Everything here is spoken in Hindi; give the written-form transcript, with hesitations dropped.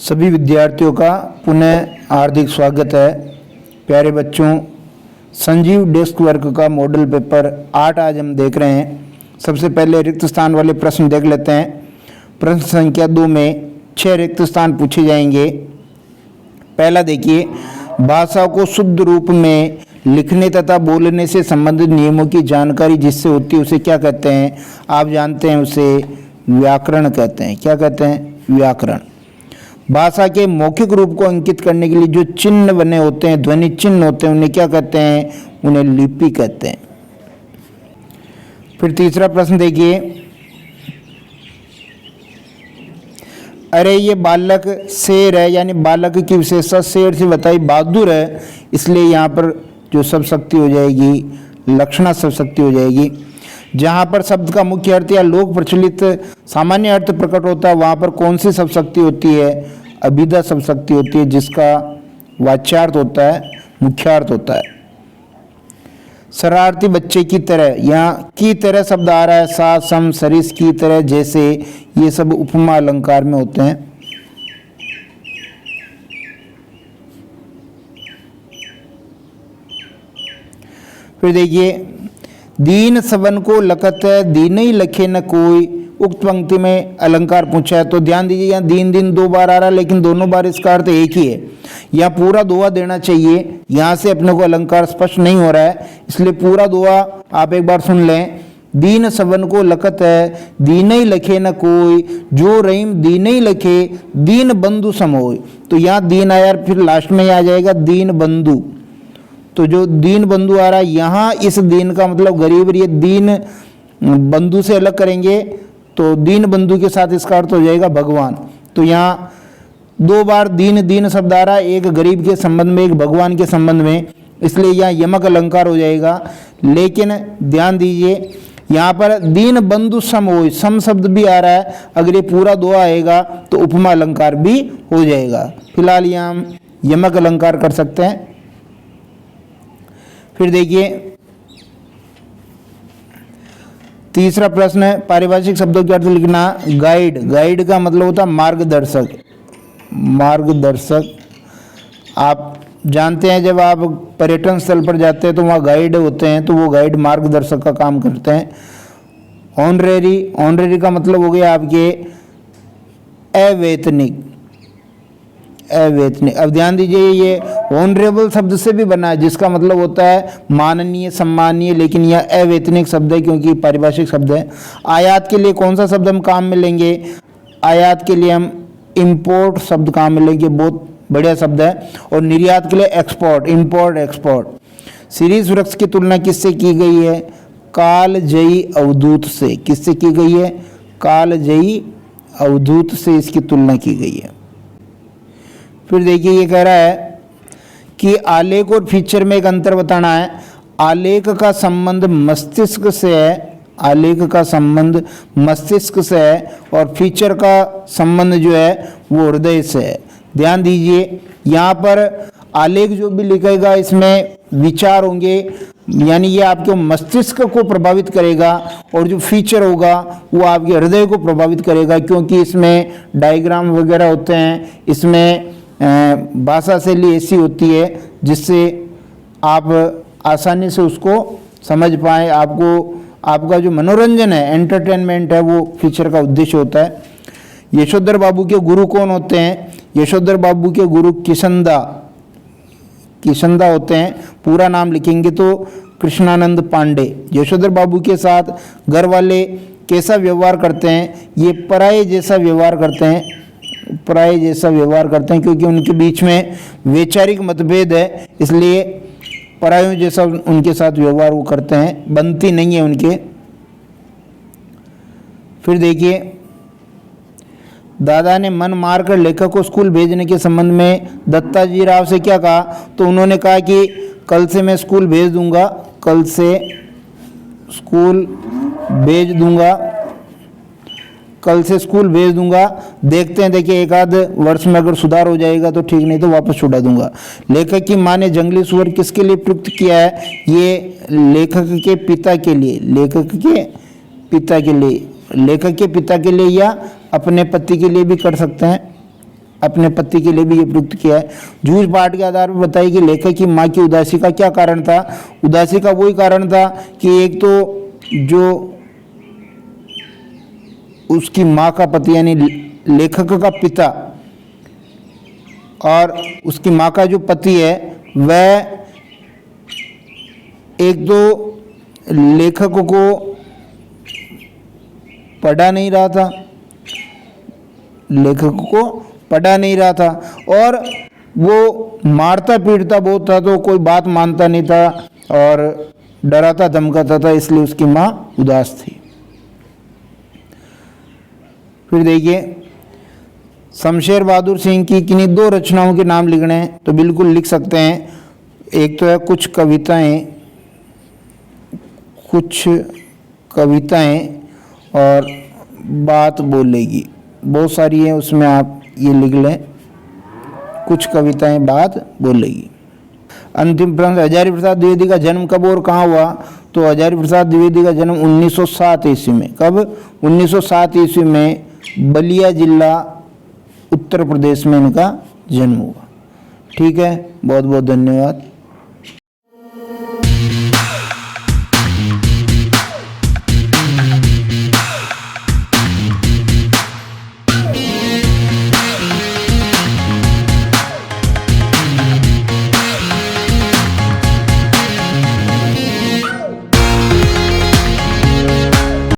सभी विद्यार्थियों का पुनः हार्दिक स्वागत है। प्यारे बच्चों, संजीव डेस्क वर्क का मॉडल पेपर 8 आज हम देख रहे हैं। सबसे पहले रिक्त स्थान वाले प्रश्न देख लेते हैं। प्रश्न संख्या 2 में 6 रिक्त स्थान पूछे जाएंगे। पहला देखिए, भाषा को शुद्ध रूप में लिखने तथा बोलने से संबंधित नियमों की जानकारी जिससे होती है उसे क्या कहते हैं? आप जानते हैं, उसे व्याकरण कहते हैं। क्या कहते हैं? व्याकरण। भाषा के मौखिक रूप को अंकित करने के लिए जो चिन्ह बने होते हैं, ध्वनि चिन्ह होते हैं, उन्हें क्या कहते हैं? उन्हें लिपि कहते हैं। फिर तीसरा प्रश्न देखिए, अरे ये बालक शेर है, यानी बालक की विशेषता शेर से बताई बहादुर है, इसलिए यहाँ पर जो शब्द शक्ति हो जाएगी लक्षणा शब्द शक्ति हो जाएगी। जहाँ पर शब्द का मुख्य अर्थ या लोक प्रचलित सामान्य अर्थ प्रकट होता है वहाँ पर कौन सी शब्द शक्ति होती है? अभिधा शब्द शक्ति होती है, जिसका वाच्यार्थ होता है, मुख्यार्थ होता है। शरारती बच्चे की तरह, यहाँ की तरह शब्द आ रहा है, सा सम सरिस की तरह जैसे, ये सब उपमा अलंकार में होते हैं। फिर देखिए, दीन सवन को लखत है, दीन ही लखे न कोई, उक्त पंक्ति में अलंकार पूछा है तो ध्यान दीजिए, यहाँ दीन दिन 2 बार आ रहा है, लेकिन दोनों बार इसका अर्थ एक ही है। यहाँ पूरा दोहा देना चाहिए, यहाँ से अपने को अलंकार स्पष्ट नहीं हो रहा है, इसलिए पूरा दोहा आप एक बार सुन लें। दीन सवन को लखत है, दीन ही लखे न कोई, जो रहीम दीन ही लखे, दीन बंधु समोय। तो यहाँ दीन आया, फिर लास्ट में आ जाएगा दीन बंधु। तो जो दीन बंधु आ रहा है यहाँ, इस दीन का मतलब गरीब, ये दीन बंधु से अलग करेंगे तो दीन बंधु के साथ इसका अर्थ हो जाएगा भगवान। तो यहाँ 2 बार दीन दीन शब्द आ रहा है, एक गरीब के संबंध में, एक भगवान के संबंध में, इसलिए यहाँ यमक अलंकार हो जाएगा। लेकिन ध्यान दीजिए, यहाँ पर दीन बंधु सम हो, सम शब्द भी आ रहा है, अगर ये पूरा दोहा आएगा तो उपमा अलंकार भी हो जाएगा। फिलहाल यहाँ हम यमक अलंकार कर सकते हैं। फिर देखिए, तीसरा प्रश्न है, पारिभाषिक शब्दों के अर्थ लिखना। गाइड, गाइड का मतलब होता है मार्गदर्शक। मार्गदर्शक, आप जानते हैं जब आप पर्यटन स्थल पर जाते हैं तो वहाँ गाइड होते हैं, तो वो गाइड मार्गदर्शक का काम करते हैं। ऑनरेरी, ऑनरेरी का मतलब हो गया आपके अवैतनिक। अवैतनिक, अब ध्यान दीजिए, ये ऑनरेबल शब्द से भी बना है, जिसका मतलब होता है माननीय, सम्मानीय, लेकिन यह अवैतनिक शब्द है क्योंकि पारिभाषिक शब्द है। आयात के लिए कौन सा शब्द हम काम में लेंगे? आयात के लिए हम इंपोर्ट शब्द काम में लेंगे, बहुत बढ़िया शब्द है। और निर्यात के लिए एक्सपोर्ट, इंपोर्ट एक्सपोर्ट। सीरीज वृक्ष की तुलना किससे की गई है? कालजयी अवधूत से। किससे की गई है? कालजयी अवधूत से इसकी तुलना की गई है। फिर देखिए, ये कह रहा है कि आलेख और फीचर में एक अंतर बताना है। आलेख का संबंध मस्तिष्क से है, आलेख का संबंध मस्तिष्क से है, और फीचर का संबंध जो है वो हृदय से है। ध्यान दीजिए, यहाँ पर आलेख जो भी लिखेगा इसमें विचार होंगे, यानी ये आपके मस्तिष्क को प्रभावित करेगा, और जो फीचर होगा वो आपके हृदय को प्रभावित करेगा, क्योंकि इसमें डायग्राम वगैरह होते हैं, इसमें भाषा शैली ऐसी होती है जिससे आप आसानी से उसको समझ पाएँ। आपका जो मनोरंजन है, एंटरटेनमेंट है, वो फीचर का उद्देश्य होता है। यशोधर बाबू के गुरु कौन होते हैं? यशोधर बाबू के गुरु किशनदा होते हैं। पूरा नाम लिखेंगे तो कृष्णानंद पांडे। यशोधर बाबू के साथ घर वाले कैसा व्यवहार करते हैं? ये पराये जैसा व्यवहार करते हैं, पराये जैसा व्यवहार करते हैं, क्योंकि उनके बीच में वैचारिक मतभेद है, इसलिए परायों जैसा उनके साथ व्यवहार वो करते हैं, बनती नहीं है उनके। फिर देखिए, दादा ने मन मारकर लेखक को स्कूल भेजने के संबंध में दत्ताजी राव से क्या कहा? तो उन्होंने कहा कि कल से मैं स्कूल भेज दूंगा, कल से स्कूल भेज दूंगा, कल से स्कूल भेज दूंगा। देखते हैं, देखिए एक आध वर्ष में अगर सुधार हो जाएगा तो ठीक, नहीं तो वापस छुड़ा दूंगा। लेखक की माँ ने जंगली सुअर किसके लिए प्रयुक्त किया है? ये लेखक के पिता के लिए, लेखक के पिता के लिए, लेखक के पिता के लिए या अपने पति के लिए भी कर सकते हैं। अपने पति के लिए भी ये प्रयुक्त किया है। जूझ पाठ के आधार पर बताइए कि लेखक की माँ की उदासी का क्या कारण था। उदासी का वही कारण था कि एक तो जो उसकी माँ का पति यानी लेखक का पिता और उसकी माँ का जो पति है वह एक तो लेखक को पढ़ा नहीं रहा था, लेखक को पढ़ा नहीं रहा था और वो मारता पीटता बहुत था, तो कोई बात मानता नहीं था और डराता धमकाता था, इसलिए उसकी माँ उदास थी। फिर देखिए शमशेर बहादुर सिंह की किन्हीं दो रचनाओं के नाम लिखने हैं तो बिल्कुल लिख सकते हैं। एक तो है कुछ कविताएं और बात बोलेगी, बहुत सारी है उसमें आप ये लिख लें, कुछ कविताएं बात बोलेगी। अंतिम प्रश्न, हजारी प्रसाद द्विवेदी का जन्म कब और कहाँ हुआ? तो हजारी प्रसाद द्विवेदी का जन्म 1907 ईस्वी में। कब? 1907 ईस्वी में बलिया जिला उत्तर प्रदेश में इनका जन्म हुआ। ठीक है, बहुत बहुत धन्यवाद।